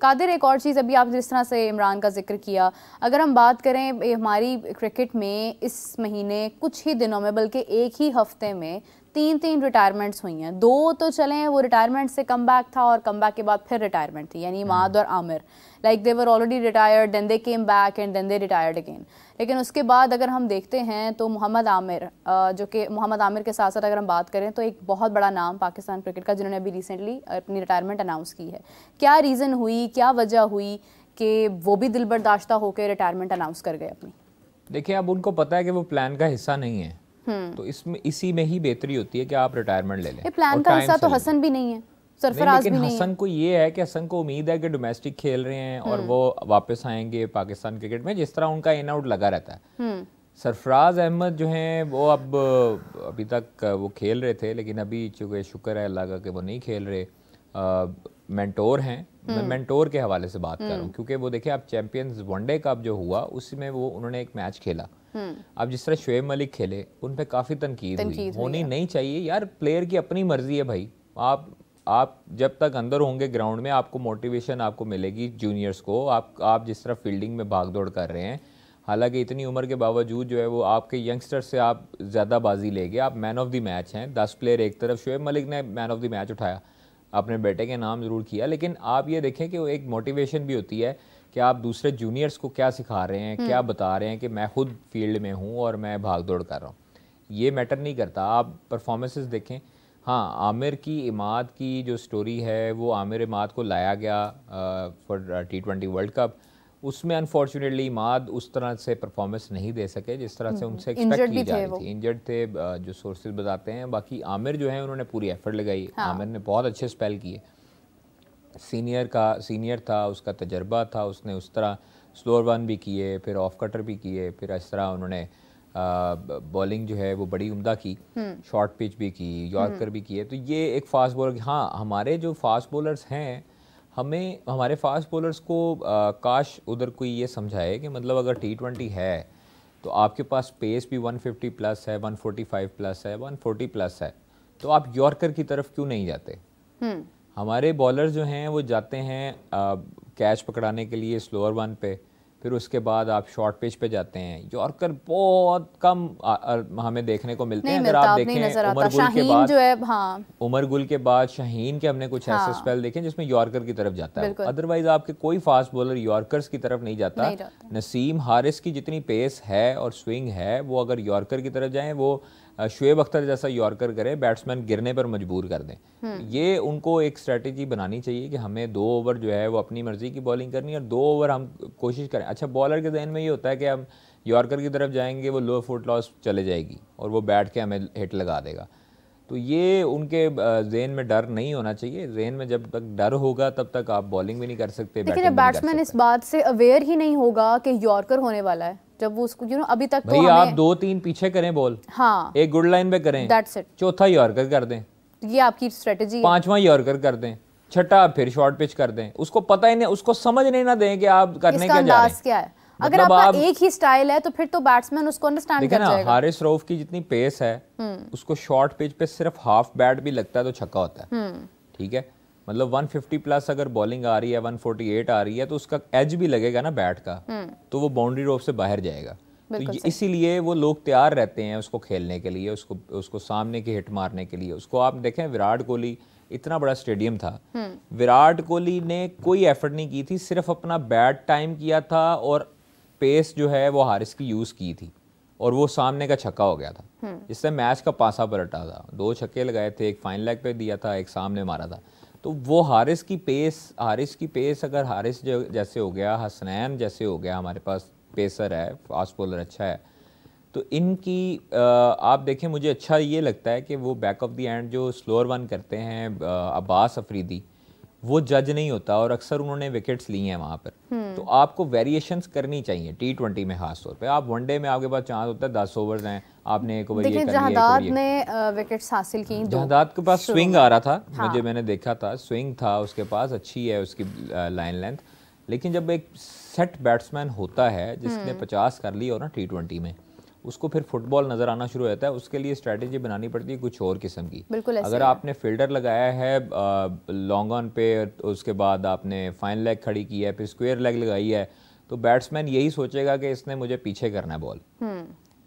कादिर, एक और चीज़, अभी आप जिस तरह से इमरान का जिक्र किया, अगर हम बात करें हमारी क्रिकेट में इस महीने कुछ ही दिनों में, बल्कि एक ही हफ्ते में 3 रिटायरमेंट्स हुई हैं। 2 तो चलें, वो रिटायरमेंट से कम बैक था और कम बैक के बाद फिर रिटायरमेंट थी, यानी इमाद और Aamir, like they were already retired, then they came back and then they retired again. लेकिन उसके बाद अगर हम देखते हैं तो मोहम्मद आमिर, जो कि मोहम्मद आमिर के साथ साथ अगर हम बात करें तो एक बहुत बड़ा नाम पाकिस्तान क्रिकेट का, जिन्होंने अभी रिसेंटली अपनी रिटायरमेंट अनाउंस की है। क्या रीज़न हुई, क्या वजह हुई कि वो भी दिल बर्दाश्ता होकर रिटायरमेंट अनाउंस कर गए अपनी? देखिए, अब उनको पता है कि वो प्लान का हिस्सा नहीं है, तो इसमें इसी में ही बेहतरी होती है कि आप रिटायरमेंट ले लें। प्लान का हिस्सा तो हसन भी नहीं है, सरफराज भी नहीं है। हसन को ये है कि हसन को उम्मीद है कि डोमेस्टिक खेल रहे हैं और वो वापस आएंगे पाकिस्तान क्रिकेट में, जिस तरह उनका इन आउट लगा रहता है। सरफराज अहमद जो हैं वो अब अभी तक वो खेल रहे थे, लेकिन अभी चूँकि शुक्र है अल्लाह का कि वो नहीं खेल रहे। मेंटोर हैं, मैं मेंटोर के हवाले से बात कर रहा हूँ, क्योंकि वो देखिए, आप चैंपियंस वनडे कप जो हुआ उसमें वो उन्होंने एक मैच खेला। अब जिस तरह शोएब मलिक खेले, उन पे काफ़ी तनकीद हुई, होनी नहीं चाहिए यार। प्लेयर की अपनी मर्जी है भाई। आप जब तक अंदर होंगे ग्राउंड में, आपको मोटिवेशन आपको मिलेगी जूनियर्स को। आप जिस तरह फील्डिंग में भाग दौड़ कर रहे हैं, हालांकि इतनी उम्र के बावजूद जो है वो आपके यंगस्टर से आप ज़्यादा बाजी ले गए। आप मैन ऑफ द मैच हैं, 10 प्लेयर एक तरफ। शोएब मलिक ने मैन ऑफ द मैच उठाया, अपने बेटे के नाम ज़रूर किया, लेकिन आप ये देखें कि वो एक मोटिवेशन भी होती है कि आप दूसरे जूनियर्स को क्या सिखा रहे हैं, क्या बता रहे हैं कि मैं खुद फील्ड में हूँ और मैं भाग दौड़ कर रहा हूँ। ये मैटर नहीं करता। आप परफॉर्मेंसेस देखें। हाँ, आमिर की इमाद की जो स्टोरी है, वो आमिर इमाद को लाया गया फॉर T20 वर्ल्ड कप। उसमें अनफॉर्चुनेटली इमाद उस तरह से परफॉर्मेंस नहीं दे सके जिस तरह से उनसे एक्सपेक्ट की जा रही थी। इंजर्ड थे, जो सोर्सेज बताते हैं। बाकी आमिर जो है उन्होंने पूरी एफर्ट लगाई। आमिर ने बहुत अच्छे स्पेल किए। सीनियर था, उसका तजर्बा था, उसने उस तरह स्लोअर वन भी किए, फिर ऑफ कटर भी किए, फिर इस तरह उन्होंने बॉलिंग जो है वो बड़ी उम्दा की, शॉर्ट पिच भी की, यॉर्कर भी किए। तो ये एक फास्ट बॉलर। हाँ, हमारे जो फास्ट बॉलर्स हैं, हमारे फास्ट बॉलर्स को काश उधर कोई ये समझाए कि मतलब अगर T20 है तो आपके पास पेस भी 150 प्लस है, 145 प्लस है, 140 प्लस है, तो आप यॉर्कर की तरफ क्यों नहीं जाते? हमारे बॉलर्स जो हैं वो जाते हैं कैच पकड़ाने के लिए स्लोअर वन पे, फिर उसके बाद आप शॉर्ट पिच पे जाते हैं। यॉर्कर बहुत कम हमें देखने को मिलते हैं। अगर आप देखें उमर गुल के बाद जो है, हाँ, उमर गुल के बाद शाहीन के हमने कुछ ऐसे स्पेल देखे जिसमें यॉर्कर की तरफ जाता है। अदरवाइज आपके कोई फास्ट बॉलर यॉर्कर्स की तरफ नहीं जाता। नसीम हारिस की जितनी पेस है और स्विंग है, वो अगर यॉर्कर की तरफ जाएं, वो शुएब अख्तर जैसा यॉर्कर करे, बैट्समैन गिरने पर मजबूर कर दें। ये उनको एक स्ट्रेटजी बनानी चाहिए कि हमें 2 ओवर जो है वो अपनी मर्जी की बॉलिंग करनी है और 2 ओवर हम कोशिश करें। अच्छा, बॉलर के जहन में ये होता है कि हम यॉर्कर की तरफ जाएंगे, वो लो फुट लॉस चले जाएगी और वो बैठ के हमें हिट लगा देगा। तो ये उनके जहन में डर नहीं होना चाहिए। जहन में जब तक डर होगा तब तक आप बॉलिंग भी नहीं कर सकते, लेकिन जब बैट्समैन इस बात से अवेयर ही नहीं होगा कि यॉर्कर होने वाला है, जब वो उसको अभी तक भाई तो आप 2-3 पीछे करें बॉल, हाँ, एक गुड लाइन पे करें, दैट्स इट, चौथा यॉर्कर कर दें, ये आपकी स्ट्रेटजी है, 5वां यॉर्कर कर दें, छठा फिर शॉर्ट पिच कर दें। उसको पता ही नहीं, उसको समझ नहीं ना दें कि आप करने क्या जा रहे हैं। अगर आपका एक ही स्टाइल है तो फिर तो बैट्समैन उसको अंडरस्टैंड कर जाएगा। हारिस रऊफ की जितनी पेस है, उसको शॉर्ट पिच पे सिर्फ हाफ बैट भी लगता है तो छक्का होता है। ठीक है, मतलब 150 प्लस अगर बॉलिंग आ रही है, 148 आ रही है, तो उसका एज भी लगेगा ना बैट का, तो वो बाउंड्री रोप से बाहर जाएगा। तो इसीलिए वो लोग तैयार रहते हैं उसको खेलने के लिए, उसको सामने की हिट मारने के लिए। उसको आप देखें, विराट कोहली, इतना बड़ा स्टेडियम था, विराट कोहली ने कोई एफर्ट नहीं की थी, सिर्फ अपना बैट टाइम किया था और पेस जो है वो हारिस की यूज़ की थी और वो सामने का छक्का हो गया था, जिससे मैच का पासा पलटा था। 2 छक्के लगाए थे, एक फाइन लेग पे दिया था, एक सामने मारा था। तो वो हारिस की पेस अगर हारिस जैसे हो गया, हसनैन जैसे हो गया, हमारे पास पेसर है, फास्ट बॉलर अच्छा है, तो इनकी आप देखें, मुझे अच्छा ये लगता है कि वो बैक ऑफ द एंड जो स्लोअर वन करते हैं, अब्बास अफरीदी, वो जज नहीं होता और अक्सर उन्होंने विकेट्स ली हैं वहाँ पर। तो आपको वेरिएशंस करनी चाहिए T20 में, खास तौर पे। आप वनडे में आपके पास चांस होता है 10 ओवर्स हैं, आपने एक ओवर ये कर लिया। जहादात ने विकेट्स हासिल की, जहादात के पास स्विंग आ रहा था, मैंने देखा था, स्विंग था उसके पास, अच्छी है उसकी लाइन लेंथ। लेकिन जब एक सेट बैट्समैन होता है जिसने 50 कर ली हो ना T20 में, उसको फिर फुटबॉल नज़र आना शुरू हो जाता है। उसके लिए स्ट्रैटेजी बनानी पड़ती है कुछ और किस्म की। बिल्कुल अगर आपने फील्डर लगाया है लॉन्ग ऑन पे, उसके बाद आपने फाइन लेग खड़ी की है, फिर स्क्वायर लेग लगाई है, तो बैट्समैन यही सोचेगा कि इसने मुझे पीछे करना है बॉल,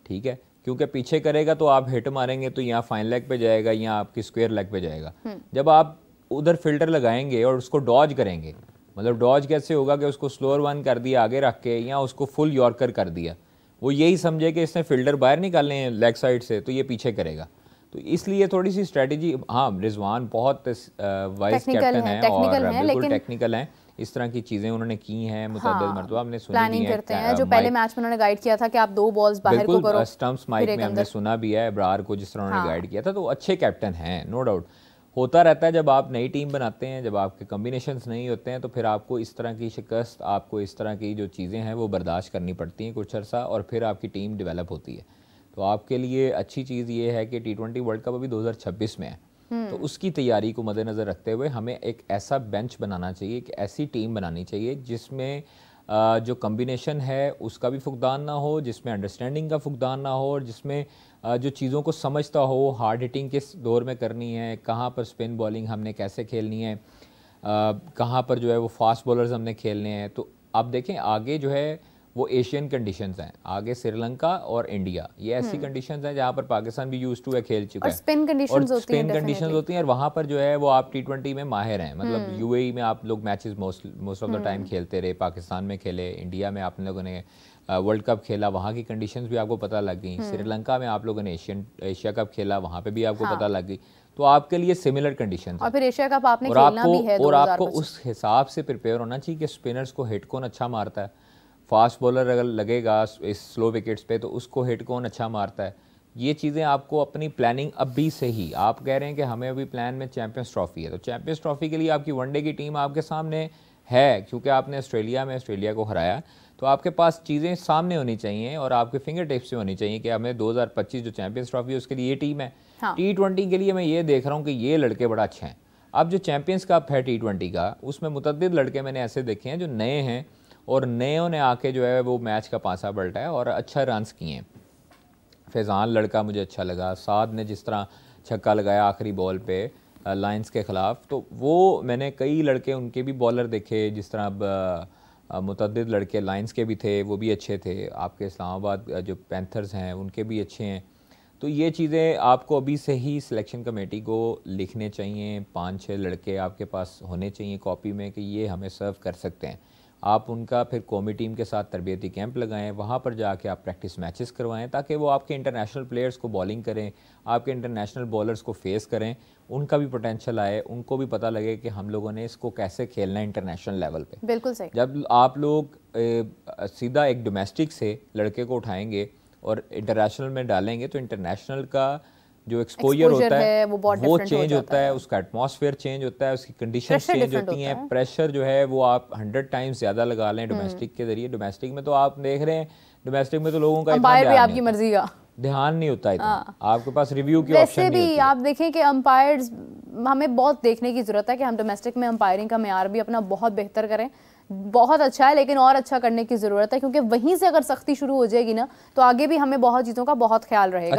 ठीक है, क्योंकि पीछे करेगा तो आप हिट मारेंगे तो यहाँ फाइन लेग पे जाएगा या आपकी स्क्वायर लेग पे जाएगा। जब आप उधर फील्डर लगाएंगे और उसको डॉज करेंगे, मतलब डॉज कैसे होगा कि उसको स्लोअर वन कर दिया आगे रख के या उसको फुल यॉर्कर कर दिया, वो यही समझे कि इसने फील्डर बाहर निकालने हैं लेग साइड से तो ये पीछे करेगा। तो इसलिए थोड़ी सी स्ट्रेटजी, हाँ रिजवान बहुत वाइस कैप्टन है और बिल्कुल टेक्निकल हैं, इस तरह की चीजें उन्होंने की हैं मुतअद्दिद मरतबा, हमने सुनी भी है। करते हैं जो पहले मैच में उन्होंने गाइड किया था कि आप 2 बॉल्स बाहर को करो, स्टंप्स माइक में हमने सुना भी है इब्रार को जिस तरह उन्होंने गाइड किया था। तो अच्छे कैप्टन हैं, नो डाउट। होता रहता है जब आप नई टीम बनाते हैं, जब आपके कॉम्बिनेशंस नहीं होते हैं, तो फिर आपको इस तरह की शिकस्त, आपको इस तरह की जो चीज़ें हैं वो बर्दाश्त करनी पड़ती हैं कुछ अर्सा, और फिर आपकी टीम डेवलप होती है। तो आपके लिए अच्छी चीज़ ये है कि T20 वर्ल्ड कप अभी 2026 में है, तो उसकी तैयारी को मद्देनज़र रखते हुए हमें एक ऐसा बेंच बनाना चाहिए, एक ऐसी टीम बनानी चाहिए जिसमें जो कम्बिनेशन है उसका भी फुकदान ना हो, जिसमें अंडरस्टैंडिंग का फुकदान ना हो, और जिसमें जो चीज़ों को समझता हो, हार्ड हिटिंग किस दौर में करनी है, कहाँ पर स्पिन बॉलिंग हमने कैसे खेलनी है, कहाँ पर जो है वो फास्ट बॉलर्स हमने खेलने हैं। तो आप देखें आगे जो है वो एशियन कंडीशंस हैं, आगे श्रीलंका और इंडिया, ये ऐसी कंडीशंस हैं जहाँ पर पाकिस्तान भी यूज्ड टू है, खेल चुका है, और स्पिन कंडीशंस होती हैं, और वहाँ पर जो है वो आप T20 में माहिर हैं। मतलब UAE में आप लोग matches most of the time खेलते रहे, पाकिस्तान में खेले, इंडिया में आप लोगों ने वर्ल्ड कप खेला, वहाँ की कंडीशंस भी आपको पता लग गई, श्रीलंका में आप लोगों ने एशिया कप खेला, वहाँ पे भी आपको पता लग गई। तो आपके लिए सिमिलर कंडीशंस, और फिर एशिया कप आपने खेलना भी है, और आपको उस हिसाब से प्रिपेयर होना चाहिए कि स्पिनर्स को हिट कौन अच्छा मारता है, फास्ट बॉलर अगर लगेगा इस स्लो विकेट्स पे तो उसको हिट कौन अच्छा मारता है। ये चीज़ें आपको अपनी प्लानिंग अभी से ही, आप कह रहे हैं कि हमें अभी प्लान में चैंपियंस ट्रॉफी है, तो चैंपियंस ट्रॉफी के लिए आपकी वनडे की टीम आपके सामने है, क्योंकि आपने ऑस्ट्रेलिया को हराया, तो आपके पास चीज़ें सामने होनी चाहिए और आपके फिंगर टिप्स से होनी चाहिए कि हमें 2025 जो चैंपियंस ट्रॉफी है उसके लिए ये टीम है। हाँ। T20 के लिए मैं ये देख रहा हूँ कि ये लड़के बड़ा अच्छे हैं। अब जो चैंपियंस कप है T20 का, उसमें मुतअद्दिद लड़के मैंने ऐसे देखे हैं जो नए हैं, और नयों ने आके जो है वो मैच का पासा पलटा है और अच्छा रन्स किए हैं। फैज़ान लड़का मुझे अच्छा लगा, साद ने जिस तरह छक्का लगाया आखिरी बॉल पे लायंस के ख़िलाफ़, तो वो मैंने कई लड़के उनके भी बॉलर देखे, जिस तरह मुतअद्दिद लड़के लायंस के भी थे, वो भी अच्छे थे। आपके इस्लामाबाद जो पैंथर्स हैं उनके भी अच्छे हैं। तो ये चीज़ें आपको अभी से ही सिलेक्शन कमेटी को लिखने चाहिए, 5-6 लड़के आपके पास होने चाहिए कॉपी में कि ये हमें सर्व कर सकते हैं। आप उनका फिर कौमी टीम के साथ तरबियती कैंप लगाएं, वहाँ पर जाके आप प्रैक्टिस मैचेस करवाएं, ताकि वो आपके इंटरनेशनल प्लेयर्स को बॉलिंग करें, आपके इंटरनेशनल बॉलर्स को फेस करें, उनका भी पोटेंशियल आए, उनको भी पता लगे कि हम लोगों ने इसको कैसे खेलना है इंटरनेशनल लेवल पे। बिल्कुल सही। जब आप लोग सीधा एक डोमेस्टिक से लड़के को उठाएंगे और इंटरनेशनल में डालेंगे, तो इंटरनेशनल का जो एक्सपोजर होता है वो चेंज होता है, उसका एटमॉस्फेयर चेंज होता है, उसकी कंडीशन चेंज होती हैं, प्रेशर जो है वो आप 100 टाइम्स ज़्यादा लगा लें डोमेस्टिक के जरिए। डोमेस्टिक में तो आप देख रहे हैं, डोमेस्टिक में तो लोगों का आपकी मर्जी का ध्यान नहीं होता है, आपके पास रिव्यू की ऑप्शन नहीं होती। आप देखें कि अंपायर्स, हमें बहुत देखने की ज़रूरत है कि हम डोमेस्टिक में अंपायरिंग का मेयार भी अपना बहुत बेहतर करें। बहुत अच्छा है, लेकिन और अच्छा करने की ज़रूरत है, क्योंकि वहीं से अगर सख्ती शुरू हो जाएगी ना, तो आगे भी हमें बहुत चीज़ों का बहुत ख्याल रहेगा।